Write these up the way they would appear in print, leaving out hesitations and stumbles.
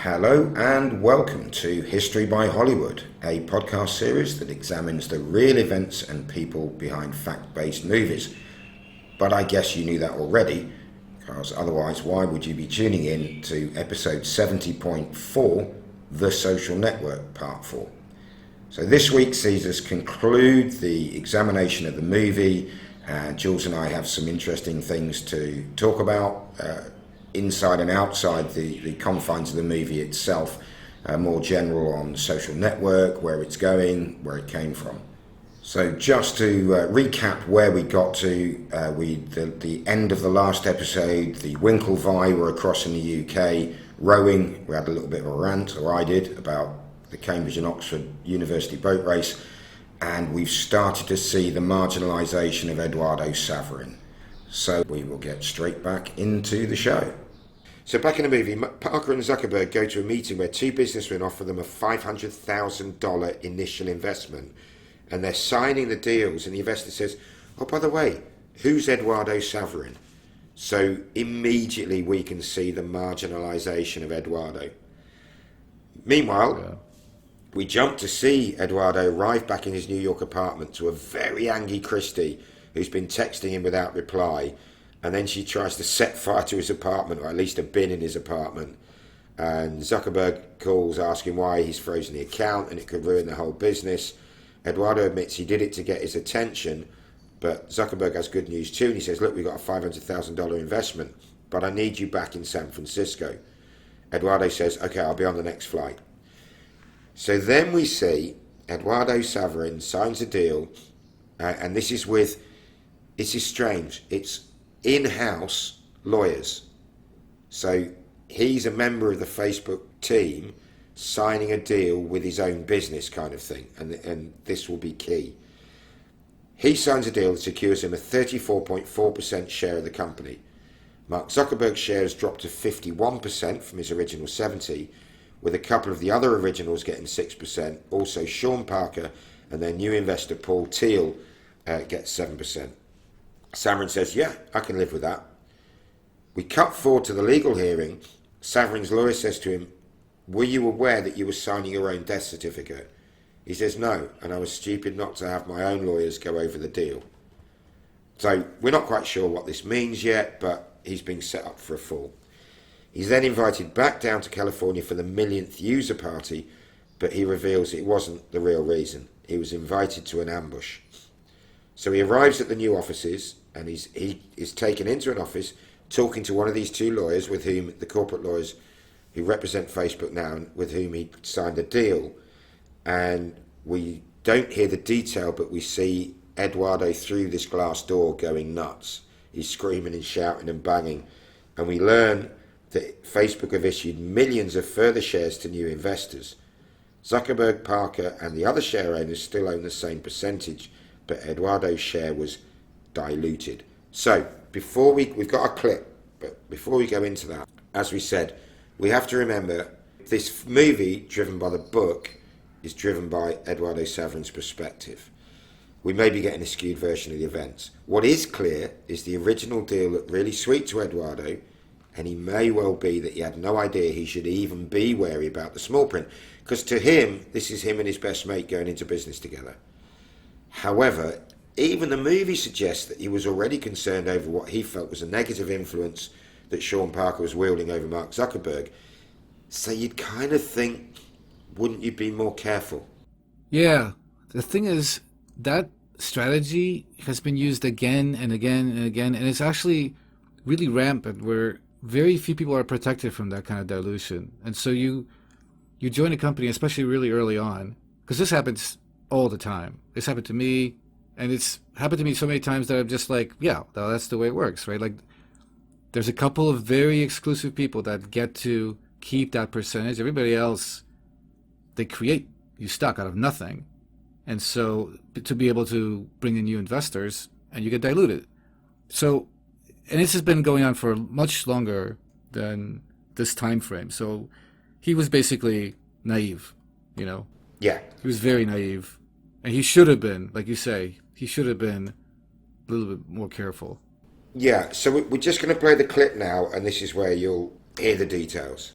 Hello and welcome to History by Hollywood, a podcast series that examines the real events and people behind fact-based movies. But I guess you knew that already, because otherwise why would you be tuning in to episode 70.4, The Social Network, part 4. So this week sees us conclude the examination of the movie, and Jules and I have some interesting things to talk about, inside and outside the confines of the movie itself, more general on Social Network, where it's going, where it came from. So just to recap where we got to, the end of the last episode, the Winklevi were across in the UK, rowing. We had a little bit of a rant, or I did, about the Cambridge and Oxford University boat race, and we've started to see the marginalisation of Eduardo Saverin. So we will get straight back into the show. So back in the movie, Parker and Zuckerberg go to a meeting where two businessmen offer them a $500,000 initial investment, and they're signing the deals, and the investor says, oh, by the way, who's Eduardo Saverin? So immediately we can see the marginalisation of Eduardo. Meanwhile, we jump to see Eduardo arrive back in his New York apartment to a very angry Christie, who's been texting him without reply. And then she tries to set fire to his apartment, or at least a bin in his apartment. And Zuckerberg calls asking why he's frozen the account and it could ruin the whole business. Eduardo admits he did it to get his attention, but Zuckerberg has good news too. And he says, look, we've got a $500,000 investment, but I need you back in San Francisco. Eduardo says, okay, I'll be on the next flight. So then we see Eduardo Saverin signs a deal, and this is strange. It's in-house lawyers. So he's a member of the Facebook team signing a deal with his own business kind of thing, and this will be key. He signs a deal that secures him a 34.4% share of the company. Mark Zuckerberg's shares dropped to 51% from his original 70%, with a couple of the other originals getting 6%. Also Sean Parker and their new investor Paul Thiel get 7%. Saverin says, yeah, I can live with that. We cut forward to the legal hearing. Saverin's lawyer says to him, were you aware that you were signing your own death certificate? He says, no, and I was stupid not to have my own lawyers go over the deal. So we're not quite sure what this means yet, but he's being set up for a fall. He's then invited back down to California for the millionth user party, but he reveals it wasn't the real reason. He was invited to an ambush. So he arrives at the new offices, and he is taken into an office talking to one of these two lawyers, with whom the corporate lawyers who represent Facebook now, with whom he signed a deal. And we don't hear the detail, but we see Eduardo through this glass door going nuts. He's screaming and shouting and banging. And we learn that Facebook have issued millions of further shares to new investors. Zuckerberg, Parker, and the other share owners still own the same percentage, but Eduardo's share was diluted. So we've got a clip, but before we go into that, as we said, we have to remember this movie, driven by the book, is driven by Eduardo Saverin's perspective. We may be getting a skewed version of the events. What is clear is the original deal looked really sweet to Eduardo, and he may well be that he had no idea he should even be wary about the small print, because to him, this is him and his best mate going into business together. However, even the movie suggests that he was already concerned over what he felt was a negative influence that Sean Parker was wielding over Mark Zuckerberg. So you'd kind of think, wouldn't you be more careful? Yeah, the thing is, that strategy has been used again and again and again, and it's actually really rampant, where very few people are protected from that kind of dilution. And so you join a company, especially really early on, because this happens all the time. This happened to me, and it's happened to me so many times that I'm just like, yeah, that's the way it works, right? Like, there's a couple of very exclusive people that get to keep that percentage. Everybody else, they create you stock out of nothing. And so to be able to bring in new investors, and you get diluted. So, and this has been going on for much longer than this time frame. So he was basically naive, you know? Yeah. He was very naive. And he should have been, like you say, he should have been a little bit more careful. Yeah, so we're just going to play the clip now, and this is where you'll hear the details.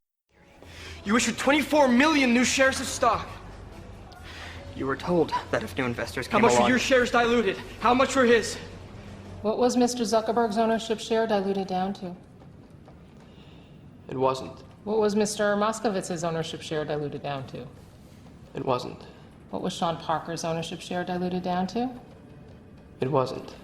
You issued 24 million new shares of stock. You were told that if new investors How came much along... were your shares diluted? How much were his? What was Mr. Zuckerberg's ownership share diluted down to? It wasn't. What was Mr. Moskowitz's ownership share diluted down to? It wasn't. What was Sean Parker's ownership share diluted down to? It wasn't.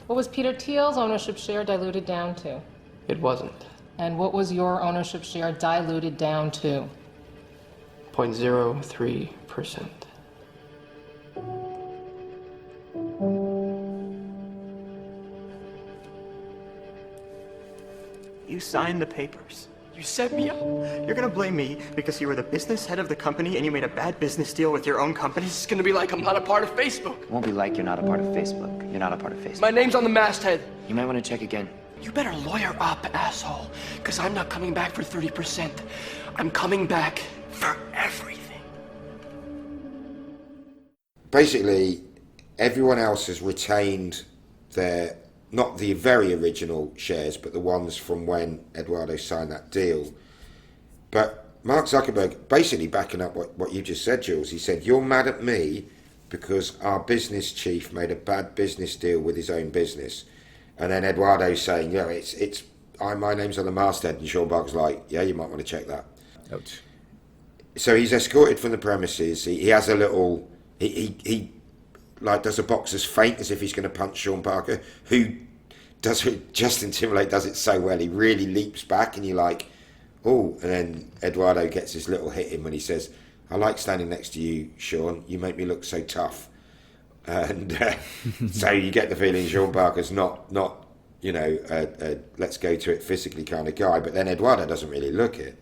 What was Peter Thiel's ownership share diluted down to? It wasn't. And what was your ownership share diluted down to? 0.03%. You signed the papers. You set me up. You're gonna blame me because you were the business head of the company and you made a bad business deal with your own company? It's gonna be like I'm not a part of Facebook. It won't be like you're not a part of Facebook. You're not a part of Facebook. My name's on the masthead. You might want to check again. You better lawyer up, asshole. Because I'm not coming back for 30%. I'm coming back for everything. Basically, everyone else has retained their, not the very original shares, but the ones from when Eduardo signed that deal. But Mark Zuckerberg, basically backing up what you just said, Jules, he said, you're mad at me because our business chief made a bad business deal with his own business. And then Eduardo's saying, yeah, my name's on the masthead, and Sean Parker's like, yeah, you might want to check that. Ouch. So he's escorted from the premises. He has a little, he like does a boxer's feint as if he's going to punch Sean Parker, who does it. Justin Timberlake does it so well. He really leaps back, and you're like, oh. And then Eduardo gets this little hit in when he says, I like standing next to you, Sean. You make me look so tough. And so you get the feeling Sean Parker's not let's go to it physically kind of guy. But then Eduardo doesn't really look it.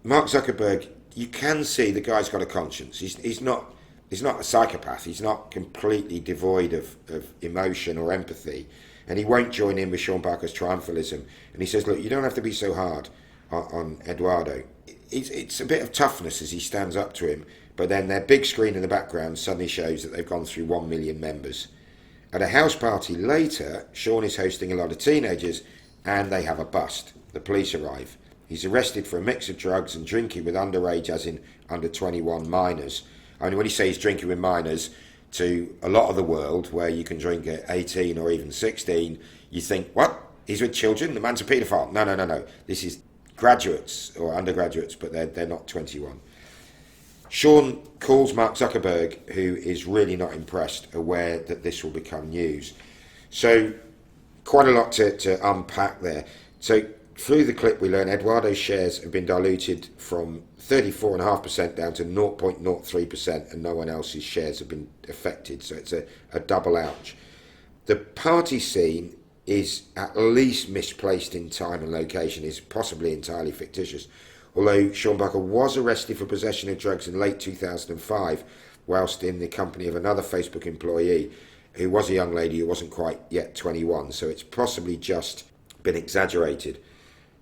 Mark Zuckerberg, you can see the guy's got a conscience. He's not a psychopath. He's not completely devoid of emotion or empathy. And he won't join in with Sean Parker's triumphalism. And he says, look, you don't have to be so hard on Eduardo. It's a bit of toughness as he stands up to him. But then their big screen in the background suddenly shows that they've gone through 1 million members. At a house party later, Sean is hosting a lot of teenagers and they have a bust. The police arrive. He's arrested for a mix of drugs and drinking with underage, as in under 21 minors. I mean, when he says drinking with minors, to a lot of the world where you can drink at 18 or even 16, you think, what? He's with children? The man's a paedophile. No. This is graduates or undergraduates, but they're not 21. Sean calls Mark Zuckerberg, who is really not impressed, aware that this will become news. So quite a lot to unpack there. So through the clip we learn Eduardo's shares have been diluted from 34.5% down to 0.03%, and no one else's shares have been affected. So it's a double ouch. The party scene is at least misplaced in time and location, is possibly entirely fictitious. Although Sean Parker was arrested for possession of drugs in late 2005, whilst in the company of another Facebook employee who was a young lady who wasn't quite yet 21, so it's possibly just been exaggerated.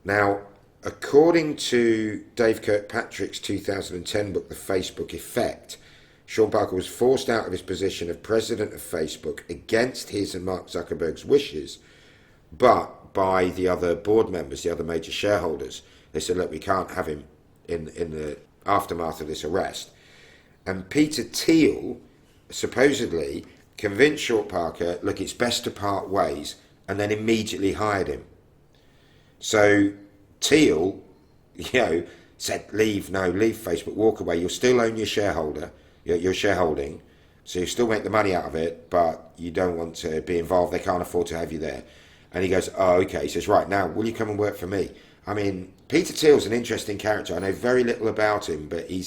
Now, according to Dave Kirkpatrick's 2010 book, The Facebook Effect, Sean Parker was forced out of his position of president of Facebook against his and Mark Zuckerberg's wishes, but by the other board members, the other major shareholders. They said, look, we can't have him in the aftermath of this arrest. And Peter Thiel supposedly convinced Sean Parker, look, it's best to part ways, and then immediately hired him. So Thiel, said, leave Facebook, walk away. You'll still own your shareholding, so you still make the money out of it, but you don't want to be involved. They can't afford to have you there. And he goes, oh, okay. He says, right, now, will you come and work for me? I mean, Peter Thiel's an interesting character. I know very little about him, but he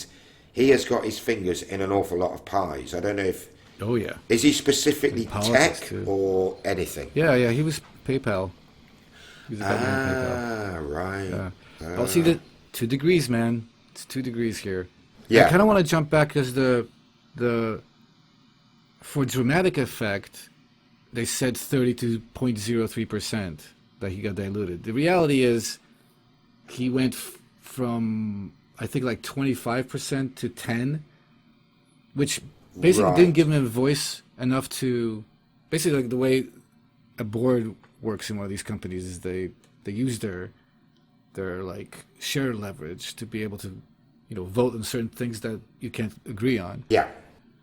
has got his fingers in an awful lot of pies. I don't know if... Oh, yeah. Is he specifically tech or anything? Yeah, he was PayPal. He was a government PayPal. Right. Yeah. Well, see, the 2 degrees, man. It's 2 degrees here. Yeah. I kind of want to jump back because for dramatic effect, they said 32.03% that he got diluted. The reality is he went from, I think, like 25% to 10, which basically didn't give him a voice enough to, basically like the way a board works in one of these companies is they use their like share leverage to be able to, vote on certain things that you can't agree on. Yeah.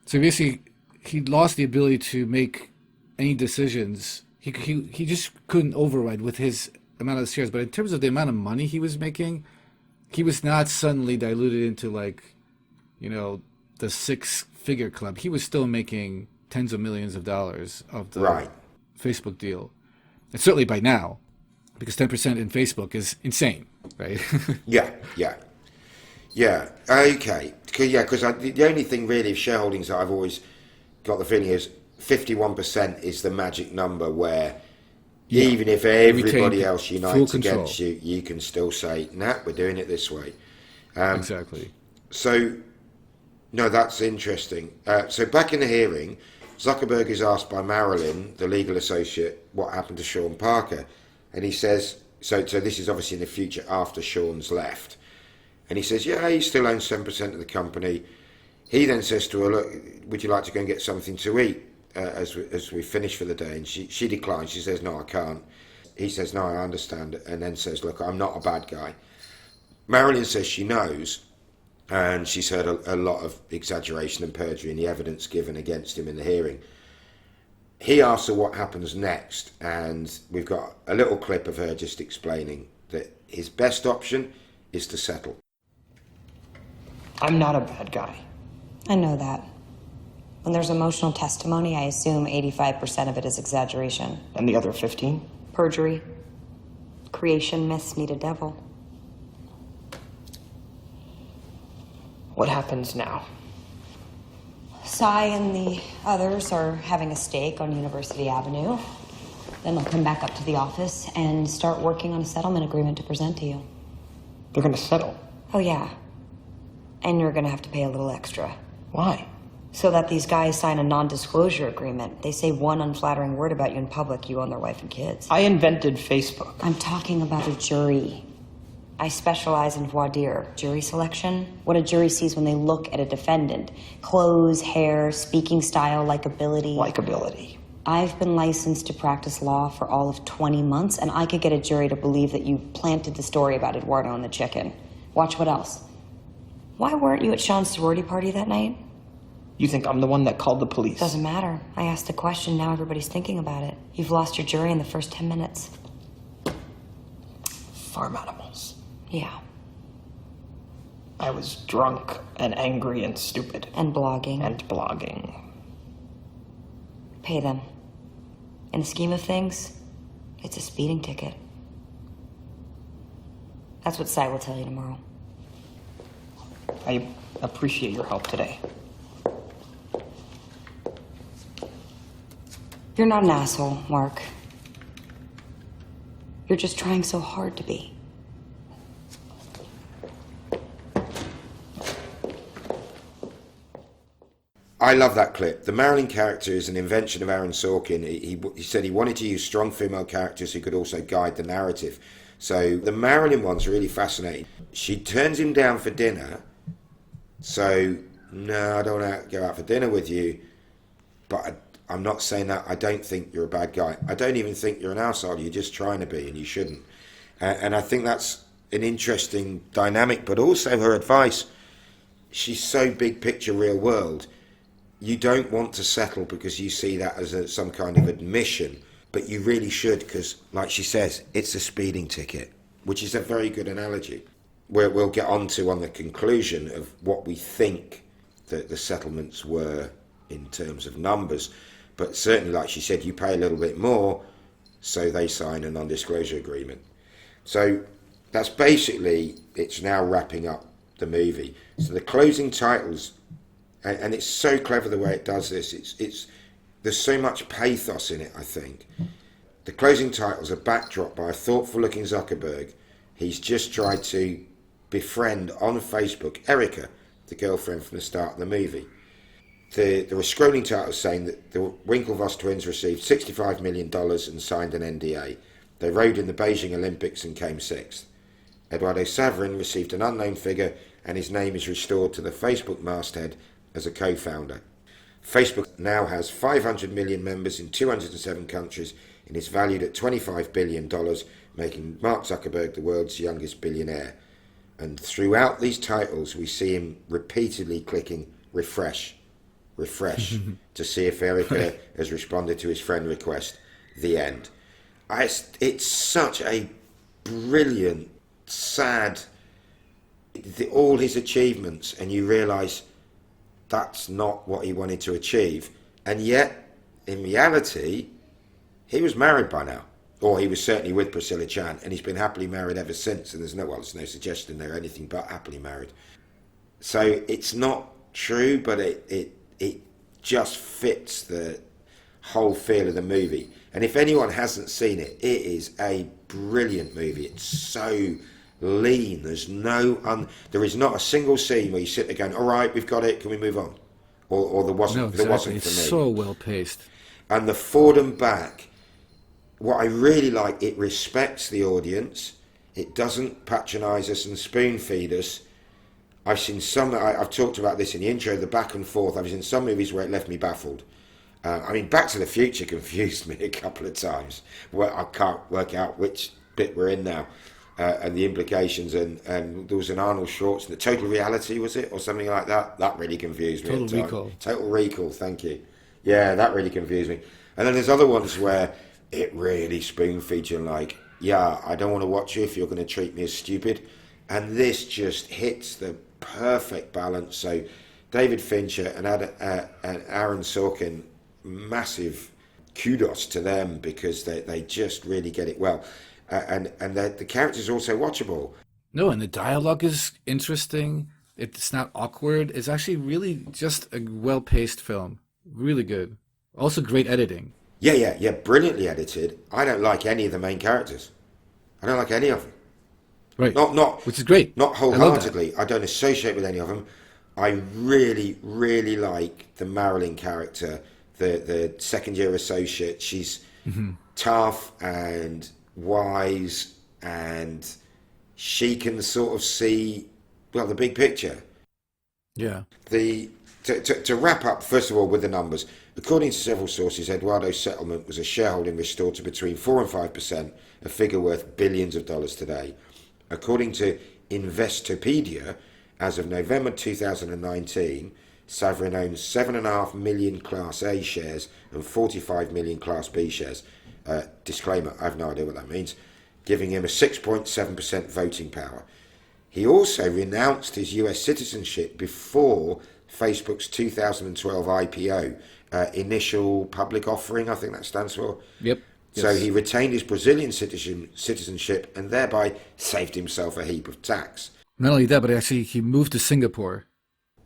So basically, he lost the ability to make any decisions. He just couldn't override with his amount of shares. But in terms of the amount of money he was making, he was not suddenly diluted into the six-figure club. He was still making tens of millions of dollars of the Facebook deal. And certainly by now, because 10% in Facebook is insane, right? Yeah. Okay. Because the only thing really of shareholdings that I've always got the feeling is 51% is the magic number where even if everybody else unites against you, you can still say, nah, we're doing it this way. Exactly. So, no, that's interesting. So back in the hearing, Zuckerberg is asked by Marilyn, the legal associate, what happened to Sean Parker. And he says, so this is obviously in the future after Sean's left. And he says, yeah, he still owns 7% of the company. He then says to her, look, would you like to go and get something to eat as we finish for the day? And she declines. She says, no, I can't. He says, no, I understand. And then says, look, I'm not a bad guy. Marilyn says she knows, and she's heard a lot of exaggeration and perjury in the evidence given against him in the hearing. He asks her what happens next, and we've got a little clip of her just explaining that his best option is to settle. I'm not a bad guy. I know that. When there's emotional testimony, I assume 85% of it is exaggeration. And the other 15? Perjury. Creation myths need a devil. What happens now? Cy and the others are having a stake on University Avenue. Then they'll come back up to the office and start working on a settlement agreement to present to you. They're gonna settle? Oh, yeah. And you're gonna have to pay a little extra. Why? So that these guys sign a non-disclosure agreement. They say one unflattering word about you in public, you own their wife and kids. I invented Facebook. I'm talking about a jury. I specialize in voir dire, jury selection. What a jury sees when they look at a defendant. Clothes, hair, speaking style, likability. Likability. I've been licensed to practice law for all of 20 months, and I could get a jury to believe that you planted the story about Eduardo and the chicken. Watch what else. Why weren't you at Sean's sorority party that night? You think I'm the one that called the police? Doesn't matter. I asked the question, now everybody's thinking about it. You've lost your jury in the first 10 minutes. Farm animals. Yeah. I was drunk and angry and stupid. And blogging. And blogging. Pay them. In the scheme of things, it's a speeding ticket. That's what Cy will tell you tomorrow. I appreciate your help today. You're not an asshole, Mark. You're just trying so hard to be. I love that clip. The Marilyn character is an invention of Aaron Sorkin. He said he wanted to use strong female characters who could also guide the narrative. So the Marilyn one's really fascinating. She turns him down for dinner. So, no, I don't want to go out for dinner with you. But I'm not saying that. I don't think you're a bad guy. I don't even think you're an arsehole. You're just trying to be, and you shouldn't. And I think that's an interesting dynamic. But also her advice, she's so big picture, real world. You don't want to settle because you see that as some kind of admission, but you really should because, like she says, it's a speeding ticket, which is a very good analogy. We'll get on the conclusion of what we think that the settlements were in terms of numbers, but certainly, like she said, you pay a little bit more, so they sign a non-disclosure agreement. So that's basically, it's now wrapping up the movie. So the closing titles. And it's so clever the way it does this. It's there's so much pathos in it, I think. The closing titles are backdropped by a thoughtful-looking Zuckerberg. He's just tried to befriend on Facebook Erica, the girlfriend from the start of the movie. There were scrolling titles saying that the Winklevoss twins received $65 million and signed an NDA. They rode in the Beijing Olympics and came sixth. Eduardo Saverin received an unknown figure and his name is restored to the Facebook masthead as a co-founder. Facebook now has 500 million members in 207 countries and is valued at $25 billion, making Mark Zuckerberg the world's youngest billionaire. And throughout these titles, we see him repeatedly clicking refresh, to see if Erica has responded to his friend request. The end. It's such a brilliant, sad, all his achievements, and you realise that's not what he wanted to achieve. And yet, in reality, he was married by now. Or he was certainly with Priscilla Chan, and he's been happily married ever since. And there's no suggestion they're anything but happily married. So it's not true, but it just fits the whole feel of the movie. And if anyone hasn't seen it, it is a brilliant movie. It's so lean. There is not a single scene where you sit there going, "All right, we've got it. Can we move on?" Or there wasn't. No, exactly. There wasn't for it's me. so well paced. And the forward and back. What I really like, it respects the audience. It doesn't patronise us and spoon feed us. I've talked about this in the intro, the back and forth. I've seen some movies where it left me baffled. Back to the Future confused me a couple of times. Well, I can't work out which bit we're in now, and the implications. And there was an Arnold Schwarzenegger, Total Reality, was it, or something like that? That really confused me. Total Recall. Thank you. Yeah, that really confused me. And then there's other ones where it really spoon feeds you, like, yeah, I don't want to watch you if you're going to treat me as stupid. And this just hits the perfect balance. So David Fincher and Aaron Sorkin, massive kudos to them, because they just really get it well. And the characters are also watchable. No, and the dialogue is interesting. It's not awkward. It's actually really just a well-paced film. Really good. Also great editing. Yeah, brilliantly edited. I don't like any of the main characters. I don't like any of them. Right. Not which is great. Not wholeheartedly. I don't associate with any of them. I really, really like the Marilyn character, the second-year associate. She's tough and wise, and she can sort of see, well, the big picture. Yeah. To wrap up, first of all, with the numbers. According to several sources, Eduardo's settlement was a shareholding restored to between 4 and 5%, a figure worth billions of dollars today. According to Investopedia, as of November 2019, Saverin owns 7.5 million Class A shares and 45 million Class B shares. Disclaimer, I have no idea what that means, giving him a 6.7% voting power. He also renounced his US citizenship before Facebook's 2012 IPO, initial public offering, I think that stands for. Yep. So he retained his Brazilian citizenship and thereby saved himself a heap of tax. Not only that, but actually he moved to Singapore.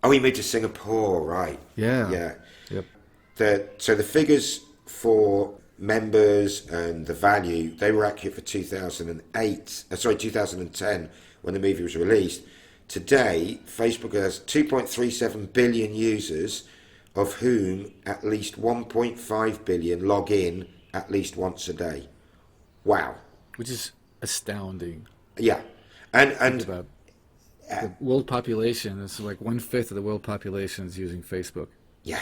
Oh, he moved to Singapore, right. Yeah. Yep. So the figures for members and the value, they were accurate for 2010, when the movie was released. Today, Facebook has 2.37 billion users, of whom at least 1.5 billion log in at least once a day. Wow. Which is astounding. Yeah. And about the world population is like 1/5 of the world population is using Facebook. Yeah.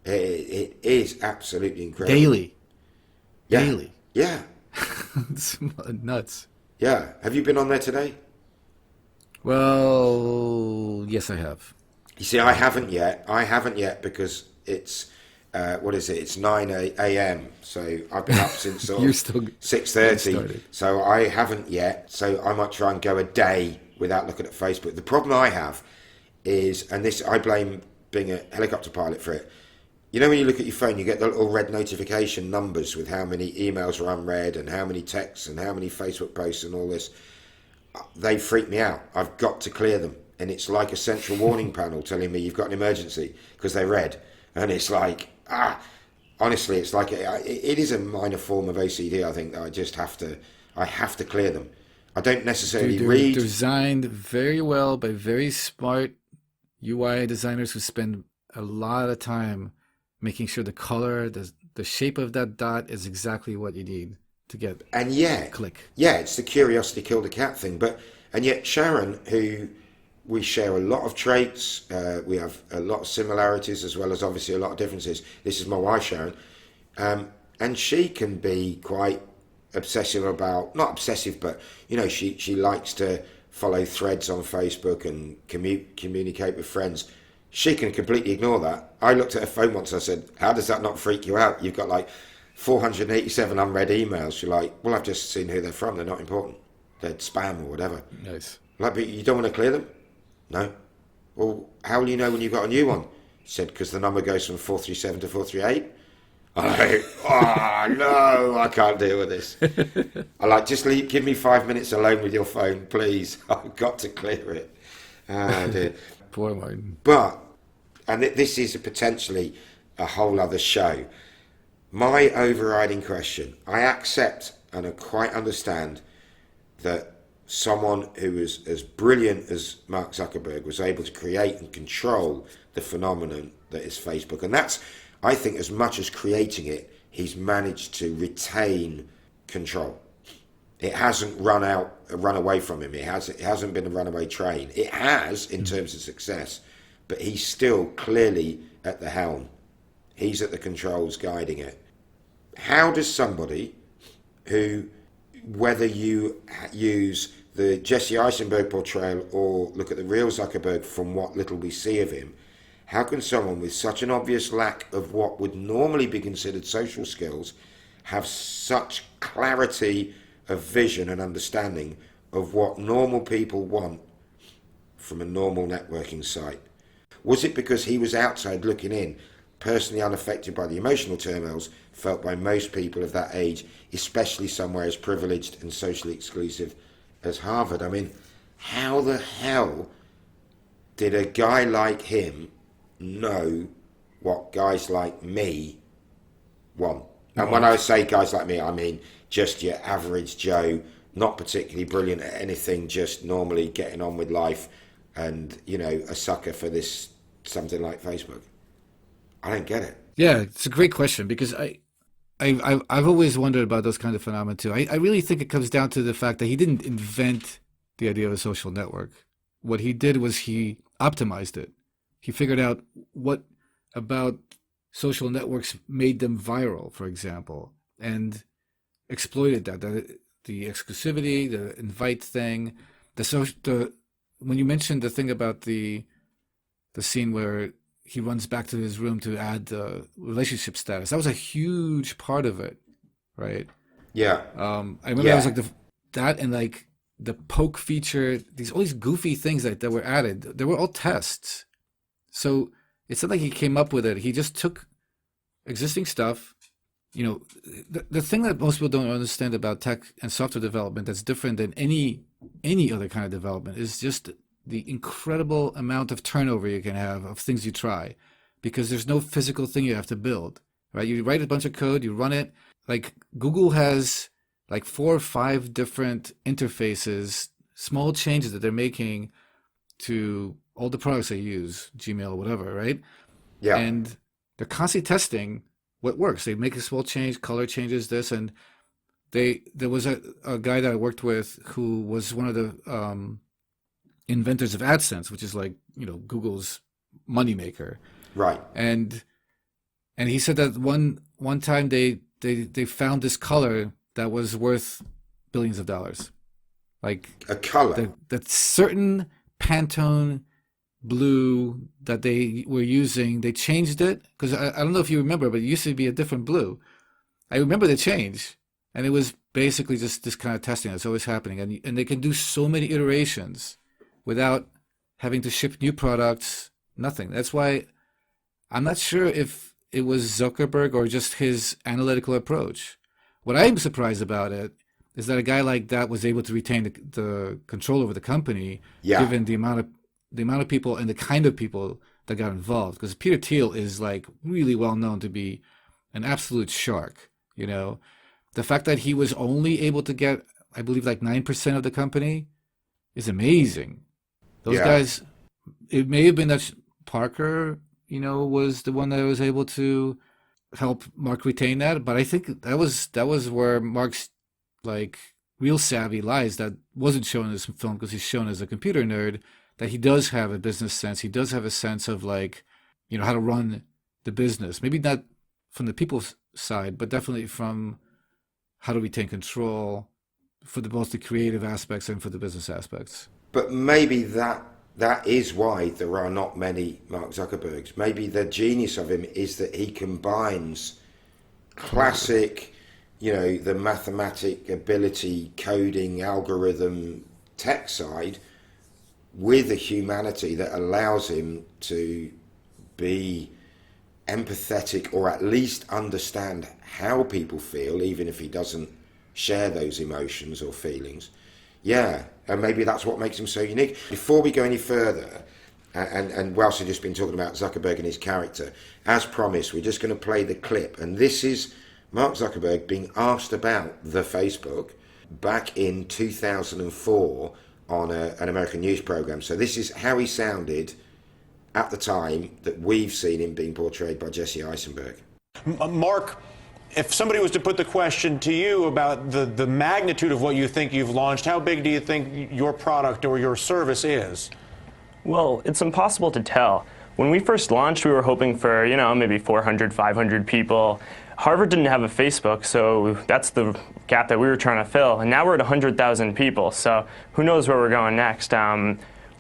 It is absolutely incredible. Daily. Yeah. Daily. Yeah. It's nuts. Yeah. Have you been on there today? Well, yes, I have. You see, I haven't yet because it's, what is it? It's 9 a.m. So I've been up since sort of 6:30. So I haven't yet. So I might try and go a day without looking at Facebook. The problem I have is, and this I blame being a helicopter pilot for it. You know, when you look at your phone, you get the little red notification numbers with how many emails are unread and how many texts and how many Facebook posts and all this. They freak me out. I've got to clear them. And it's like a central warning panel telling me you've got an emergency because they read. And it's like, honestly, it's like, it is a minor form of OCD, I think, that I have to clear them. I don't necessarily read. Designed very well by very smart UI designers who spend a lot of time making sure the color, the shape of that dot is exactly what you need to get. And click. Yeah, it's the curiosity killed the cat thing. And yet Sharon, who we share a lot of traits, we have a lot of similarities as well as obviously a lot of differences. This is my wife, Sharon. And she can be quite obsessive about, not obsessive, but, you know, she likes to follow threads on Facebook and communicate with friends. She can completely ignore that. I looked at her phone once. I said, how does that not freak you out? You've got like 487 unread emails. She's like, well, I've just seen who they're from. They're not important. They're spam or whatever. Nice. Like, but you don't want to clear them? No. Well, how will you know when you've got a new one? She said, because the number goes from 437 to 438. I'm like, oh, no, I can't deal with this. I like, just give me 5 minutes alone with your phone, please. I've got to clear it. Ah, dear. Poor Martin. But, and this is potentially a whole other show, my overriding question, I accept and I quite understand that someone who is as brilliant as Mark Zuckerberg was able to create and control the phenomenon that is Facebook. And that's, I think, as much as creating it, he's managed to retain control. It hasn't run away from him. It hasn't been a runaway train. It has in terms of success, but he's still clearly at the helm. He's at the controls guiding it. How does somebody who, whether you use the Jesse Eisenberg portrayal or look at the real Zuckerberg from what little we see of him, how can someone with such an obvious lack of what would normally be considered social skills have such clarity of vision and understanding of what normal people want from a normal networking site? Was it because he was outside looking in, personally unaffected by the emotional turmoils felt by most people of that age, especially somewhere as privileged and socially exclusive as Harvard? I mean, how the hell did a guy like him know what guys like me want? And when I say guys like me, I mean just your average Joe, not particularly brilliant at anything, just normally getting on with life and, you know, a sucker for this, something like Facebook. I don't get it. Yeah, it's a great question because I've always wondered about those kind of phenomena too. I really think it comes down to the fact that he didn't invent the idea of a social network. What he did was he optimized it. He figured out what about social networks made them viral, for example, and exploited that. The exclusivity, the invite thing, when you mentioned the thing about the scene where he runs back to his room to add the relationship status, that was a huge part of it, right? Yeah. I remember I was like that and like the poke feature, all these goofy things that were added. They were all tests. So it's not like he came up with it. He just took existing stuff. You know, the thing that most people don't understand about tech and software development that's different than any other kind of development is just the incredible amount of turnover you can have of things you try, because there's no physical thing you have to build, right? You write a bunch of code, you run it. Like Google has like 4 or 5 different interfaces, small changes that they're making to all the products they use, Gmail, whatever, right? Yeah. And they're constantly testing what works. They make a small change, color changes, this, and there was a guy that I worked with who was one of the inventors of AdSense, which is like, you know, Google's moneymaker. Right. And he said that one time they found this color that was worth billions of dollars. Like a color? That certain Pantone blue that they were using, they changed it. Because I don't know if you remember, but it used to be a different blue. I remember the change. And it was basically just this kind of testing that's always happening. And they can do so many iterations without having to ship new products, nothing. That's why I'm not sure if it was Zuckerberg or just his analytical approach. What I'm surprised about it is that a guy like that was able to retain the control over the company, given the amount of people and the kind of people that got involved. Because Peter Thiel is like really well known to be an absolute shark. You know, the fact that he was only able to get, I believe, like 9% of the company is amazing. Those guys, it may have been that Parker, you know, was the one that was able to help Mark retain that. But I think that was where Mark's like real savvy lies, that wasn't shown in this film because he's shown as a computer nerd, that he does have a business sense. He does have a sense of like, you know, how to run the business. Maybe not from the people's side, but definitely from how to retain control for both the creative aspects and for the business aspects. But maybe that is why there are not many Mark Zuckerbergs. Maybe the genius of him is that he combines classic, the mathematic ability, coding, algorithm, tech side with a humanity that allows him to be empathetic, or at least understand how people feel, even if he doesn't share those emotions or feelings. Yeah, and maybe that's what makes him so unique. Before we go any further, and whilst we've just been talking about Zuckerberg and his character, as promised, we're just going to play the clip. And this is Mark Zuckerberg being asked about the Facebook back in 2004 on an American news program. So this is how he sounded at the time that we've seen him being portrayed by Jesse Eisenberg. Mark, if somebody was to put the question to you about the magnitude of what you think you've launched, how big do you think your product or your service is? Well, it's impossible to tell. When we first launched, we were hoping for, maybe 400, 500 people. Harvard didn't have a Facebook, so that's the gap that we were trying to fill. And now we're at 100,000 people, so who knows where we're going next.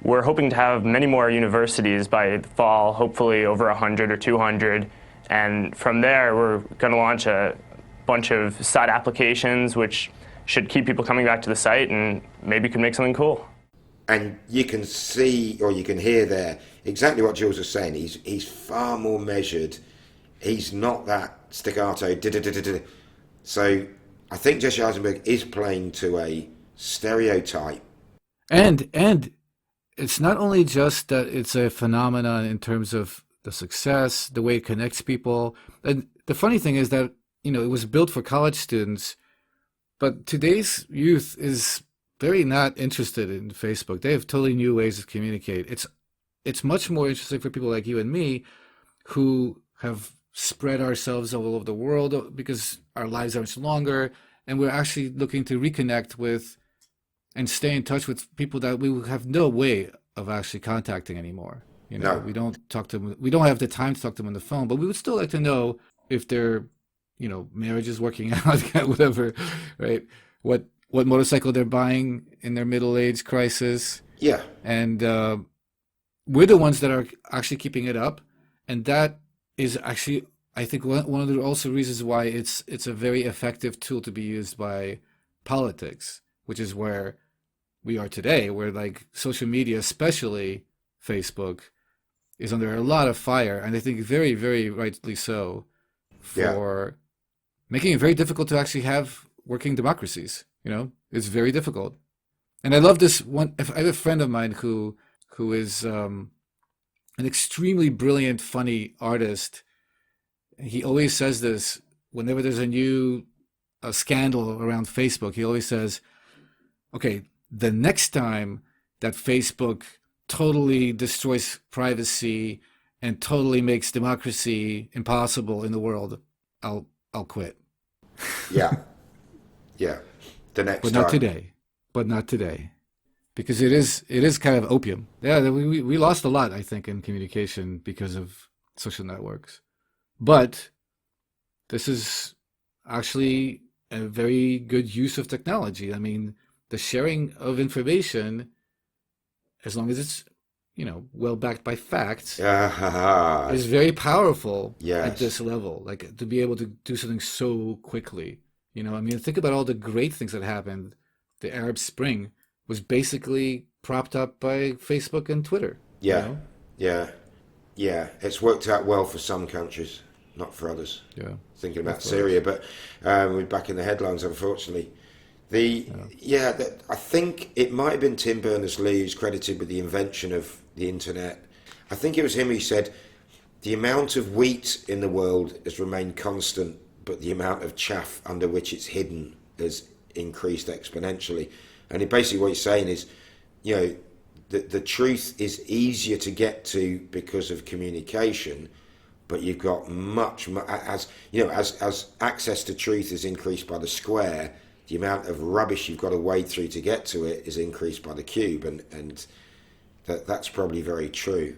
We're hoping to have many more universities by the fall, hopefully over 100 or 200. And from there, we're going to launch a bunch of side applications, which should keep people coming back to the site and maybe could make something cool. And you can see, or you can hear there, exactly what Jules was saying. He's far more measured. He's not that staccato. So I think Jesse Eisenberg is playing to a stereotype. And it's not only just that it's a phenomenon in terms of the success, the way it connects people. And the funny thing is that, it was built for college students, but today's youth is very not interested in Facebook. They have totally new ways to communicate. It's much more interesting for people like you and me who have spread ourselves all over the world because our lives are much longer, and we're actually looking to reconnect with and stay in touch with people that we have no way of actually contacting anymore. No. We don't talk to them. We don't have the time to talk to them on the phone, but we would still like to know if their, marriage is working out, whatever, right? What motorcycle they're buying in their middle-age crisis. Yeah. And we're the ones that are actually keeping it up. And that is actually, I think, one of the also reasons why it's a very effective tool to be used by politics, which is where we are today, where like social media, especially Facebook, is under a lot of fire, and I think very, very rightly so, for making it very difficult to actually have working democracies. It's very difficult. And I love this one. I have a friend of mine who is an extremely brilliant, funny artist. He always says this whenever there's a new scandal around Facebook. He always says, okay, the next time that Facebook totally destroys privacy and totally makes democracy impossible in the world, I'll quit. Yeah. The next but time. Not today. Because it is kind of opium. Yeah, we lost a lot, I think, in communication because of social networks. But this is actually a very good use of technology. I mean, the sharing of information, as long as it's, well backed by facts, is very powerful at this level. Like, to be able to do something so quickly. Think about all the great things that happened. The Arab Spring was basically propped up by Facebook and Twitter. Yeah. It's worked out well for some countries, not for others. Yeah. Thinking about Syria, but we're back in the headlines, unfortunately. I think it might have been Tim Berners-Lee who's credited with the invention of the internet. I think it was him who said, the amount of wheat in the world has remained constant, but the amount of chaff under which it's hidden has increased exponentially. And basically what he's saying is, the truth is easier to get to because of communication, but you've got much as access to truth is increased by the square, the amount of rubbish you've got to wade through to get to it is increased by the cube, and that's probably very true.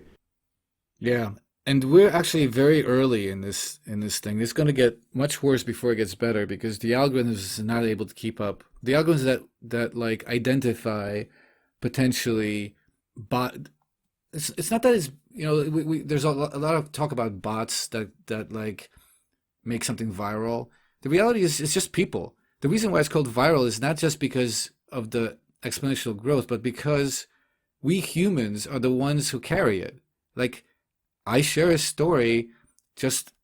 Yeah. And we're actually very early in this thing. It's going to get much worse before it gets better, because the algorithms are not able to keep up. The algorithms that like identify potentially bot. It's not that it's, there's a lot of talk about bots that like make something viral. The reality is it's just people. The reason why it's called viral is not just because of the exponential growth, but because we humans are the ones who carry it. Like, I share a story,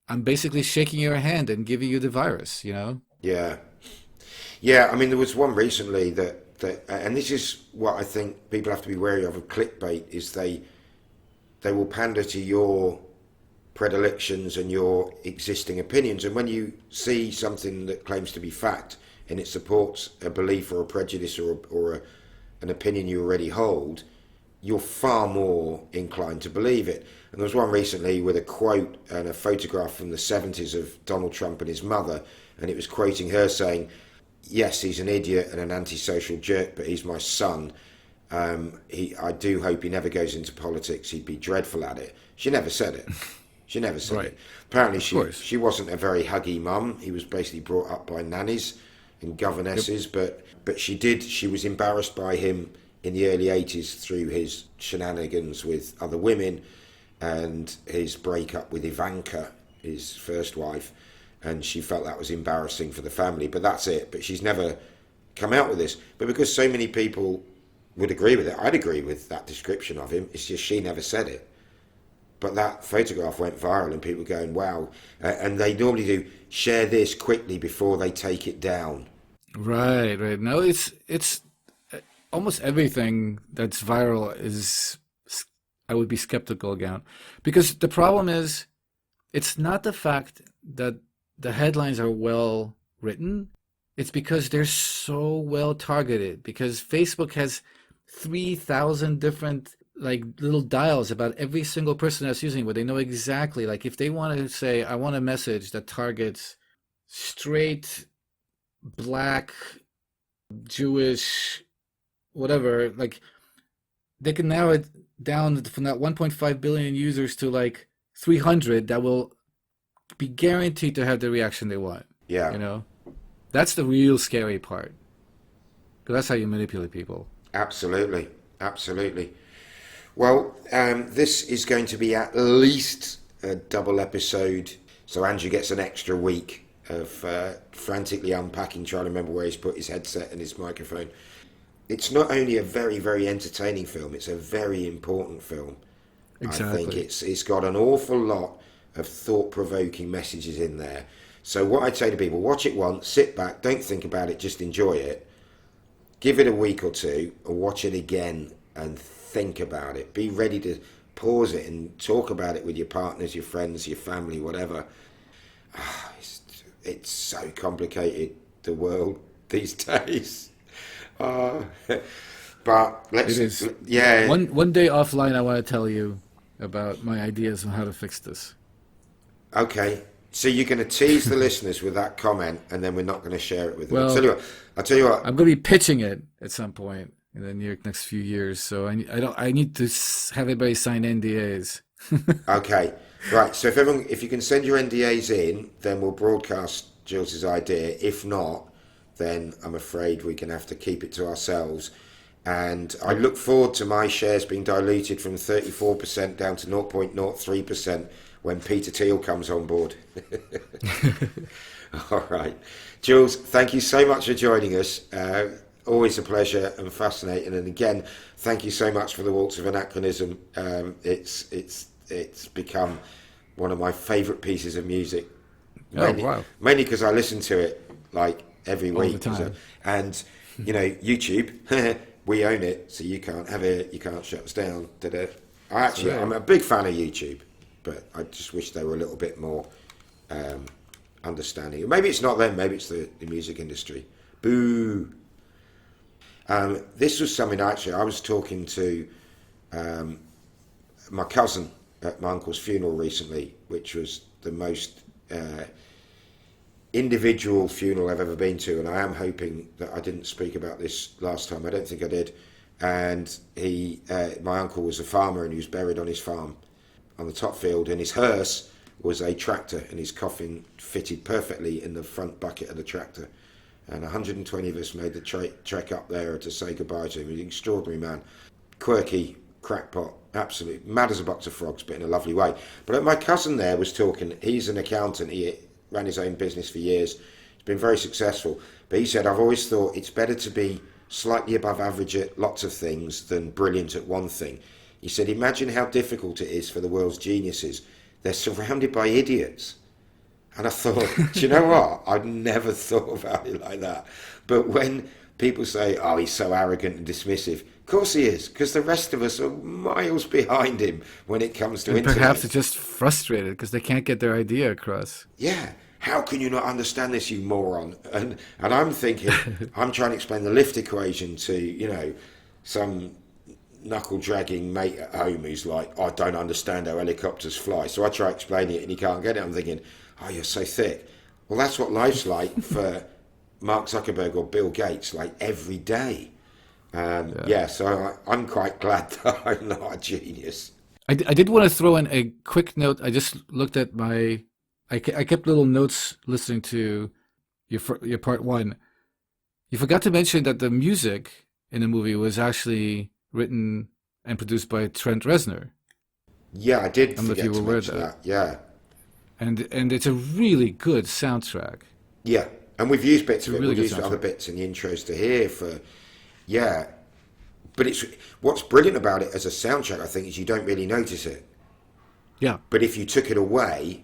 I'm basically shaking your hand and giving you the virus, Yeah. Yeah, I mean, there was one recently that and this is what I think people have to be wary of clickbait, is they will pander to your predilections and your existing opinions. And when you see something that claims to be fact and it supports a belief or a prejudice or an opinion you already hold, you're far more inclined to believe it. And there was one recently with a quote and a photograph from the 70s of Donald Trump and his mother, and it was quoting her saying, yes, he's an idiot and an antisocial jerk, but he's my son. I do hope he never goes into politics. He'd be dreadful at it. She never said it. She never said it. Apparently she wasn't a very huggy mum. He was basically brought up by nannies and governesses, but she was embarrassed by him in the early 80s through his shenanigans with other women and his breakup with Ivanka, his first wife, and she felt that was embarrassing for the family, but that's it. But she's never come out with this. But because so many people would agree with it, I'd agree with that description of him, it's just she never said it. But that photograph went viral and people were going, wow. And they normally do share this quickly before they take it down. Right. No, it's almost everything that's viral is, I would be skeptical again. Because the problem is, it's not the fact that the headlines are well written. It's because they're so well targeted. Because Facebook has 3,000 different like little dials about every single person that's using it, where they know exactly, like if they want to say, I want a message that targets straight, black, Jewish, whatever, like they can narrow it down from that 1.5 billion users to like 300 that will be guaranteed to have the reaction they want. Yeah. That's the real scary part. Because that's how you manipulate people. Absolutely. Well, this is going to be at least a double episode. So Andrew gets an extra week of frantically unpacking, trying to remember where he's put his headset and his microphone. It's not only a very, very entertaining film, it's a very important film. Exactly. I think it's got an awful lot of thought-provoking messages in there. So what I'd say to people, watch it once, sit back, don't think about it, just enjoy it. Give it a week or two and watch it again and think about it. Be ready to pause it and talk about it with your partners, your friends, your family, whatever. It's so complicated, the world these days. But let's... It is. Yeah. One day offline, I want to tell you about my ideas on how to fix this. Okay. So you're going to tease the listeners with that comment, and then we're not going to share it with them. Well, I'll tell you what. I'm going to be pitching it at some point in the next few years. So I need to have everybody sign NDAs. Okay. Right. So if you can send your NDAs in, then we'll broadcast Jules' idea. If not, then I'm afraid we're going to have to keep it to ourselves. And I look forward to my shares being diluted from 34% down to 0.03% when Peter Thiel comes on board. All right. Jules, thank you so much for joining us. Always a pleasure and fascinating. And again, thank you so much for the Waltz of Anachronism. It's become one of my favourite pieces of music. Mainly because I listen to it like every week. All the time. And, YouTube, we own it, so you can't have it, you can't shut us down. I'm a big fan of YouTube, but I just wish they were a little bit more understanding. Maybe it's not them, maybe it's the music industry. Boo! This was something I was talking to my cousin at my uncle's funeral recently, which was the most individual funeral I've ever been to, and I am hoping that I didn't speak about this last time. I don't think I did. And my uncle was a farmer, and he was buried on his farm on the top field, and his hearse was a tractor, and his coffin fitted perfectly in the front bucket of the tractor. And 120 of us made the trek up there to say goodbye to him. He was an extraordinary man. Quirky, crackpot, absolute mad as a box of frogs, but in a lovely way. But my cousin there was talking. He's an accountant. He ran his own business for years. He's been very successful. But he said, I've always thought it's better to be slightly above average at lots of things than brilliant at one thing. He said, imagine how difficult it is for the world's geniuses. They're surrounded by idiots. And I thought, do you know what? I'd never thought about it like that. But when people say, oh, he's so arrogant and dismissive, of course he is, because the rest of us are miles behind him when it comes to internet. Perhaps they're just frustrated because they can't get their idea across. Yeah. How can you not understand this, you moron? And I'm thinking, I'm trying to explain the lift equation to, some knuckle-dragging mate at home who's like, I don't understand how helicopters fly. So I try explaining it and he can't get it. I'm thinking, oh, you're so thick. Well, that's what life's like for Mark Zuckerberg or Bill Gates, like every day. So I'm quite glad that I'm not a genius. I did want to throw in a quick note. I just looked at I kept little notes listening to your part one. You forgot to mention that the music in the movie was actually written and produced by Trent Reznor. Yeah, I did. I don't know if you were aware of that. Yeah. And it's a really good soundtrack. Yeah, and we've used bits of it. We've used other bits in the intros to hear for, But it's what's brilliant about it as a soundtrack, I think, is you don't really notice it. Yeah. But if you took it away,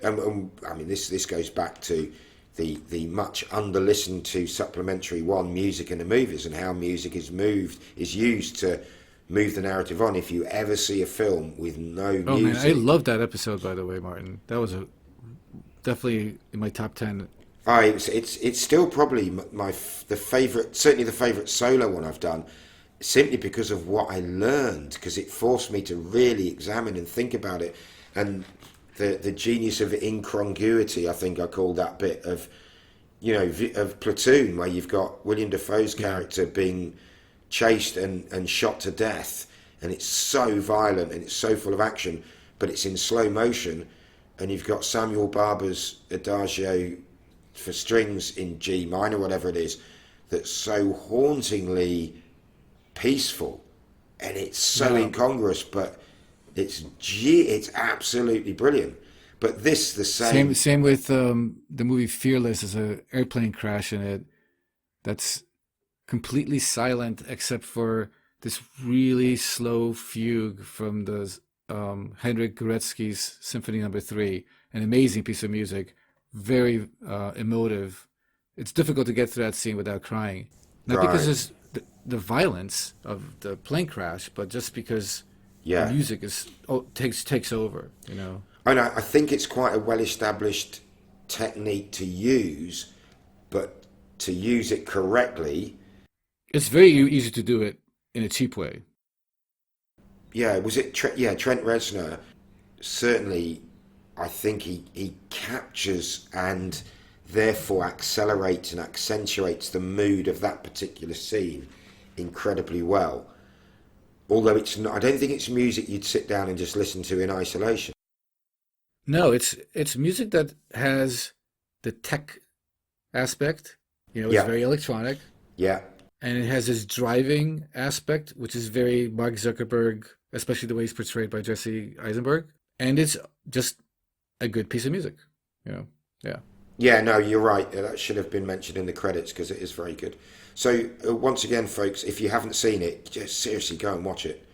I mean, this goes back to the much under-listened to supplementary one, music in the movies, and how music is used to move the narrative on. If you ever see a film with no music... Oh, man, I love that episode, by the way, Martin. That was definitely in my top 10. It's still probably the favourite, certainly the favourite solo one I've done, simply because of what I learned, because it forced me to really examine and think about it. And the genius of incongruity, I think I called that bit of, of Platoon, where you've got William Dafoe's character being chased and shot to death, and it's so violent and it's so full of action, but it's in slow motion, and you've got Samuel Barber's Adagio for strings in G minor, whatever it is, that's so hauntingly peaceful, and it's so incongruous, but it's absolutely brilliant. But the same with the movie Fearless. There's an airplane crash in it that's completely silent except for this really slow fugue from the Henryk Gorecki's Symphony No. 3, an amazing piece of music, very emotive. It's difficult to get through that scene without crying, not because it's the violence of the plane crash, but just because the music takes over. I think it's quite a well-established technique to use, but to use it correctly, it's very easy to do it in a cheap way. Yeah, was it? Trent Reznor, certainly, I think he captures and therefore accelerates and accentuates the mood of that particular scene incredibly well. Although it's not, I don't think it's music you'd sit down and just listen to in isolation. No, it's music that has the tech aspect. It's very electronic. Yeah. And it has this driving aspect, which is very Mark Zuckerberg, especially the way he's portrayed by Jesse Eisenberg. And it's just a good piece of music. Yeah. Yeah, no, you're right. That should have been mentioned in the credits because it is very good. So once again, folks, if you haven't seen it, just seriously go and watch it.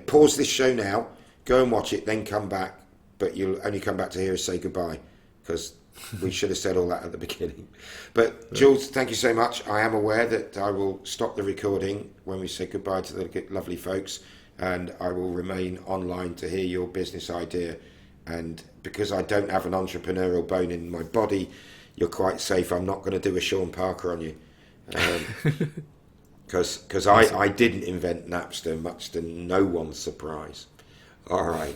Pause this show now, go and watch it, then come back. But you'll only come back to hear us say goodbye, because we should have said all that at the beginning. But Jules, thank you so much. I am aware that I will stop the recording when we say goodbye to the lovely folks, and I will remain online to hear your business idea. And because I don't have an entrepreneurial bone in my body, you're quite safe. I'm not going to do a Sean Parker on you. Because I didn't invent Napster, much to no one's surprise. All right.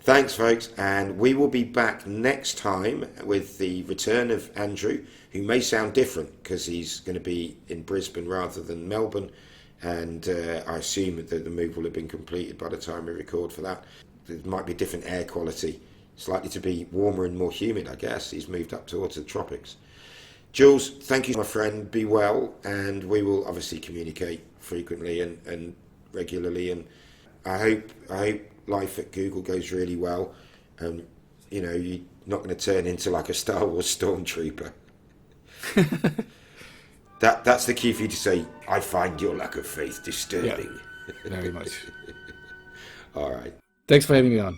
Thanks, folks, and we will be back next time with the return of Andrew, who may sound different because he's going to be in Brisbane rather than Melbourne, and I assume that the move will have been completed by the time we record for that. There might be different air quality. It's likely to be warmer and more humid, I guess. He's moved up towards the tropics. Jules, thank you, my friend. Be well, and we will obviously communicate frequently and regularly. And I hope life at Google goes really well. And you're not going to turn into like a Star Wars stormtrooper. That's the key for you to say. I find your lack of faith disturbing. Yeah, very much. All right. Thanks for having me on.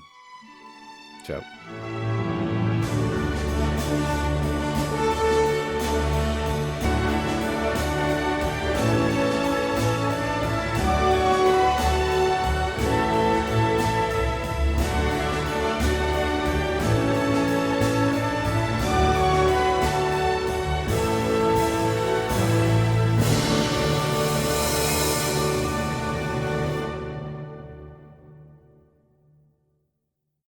Ciao.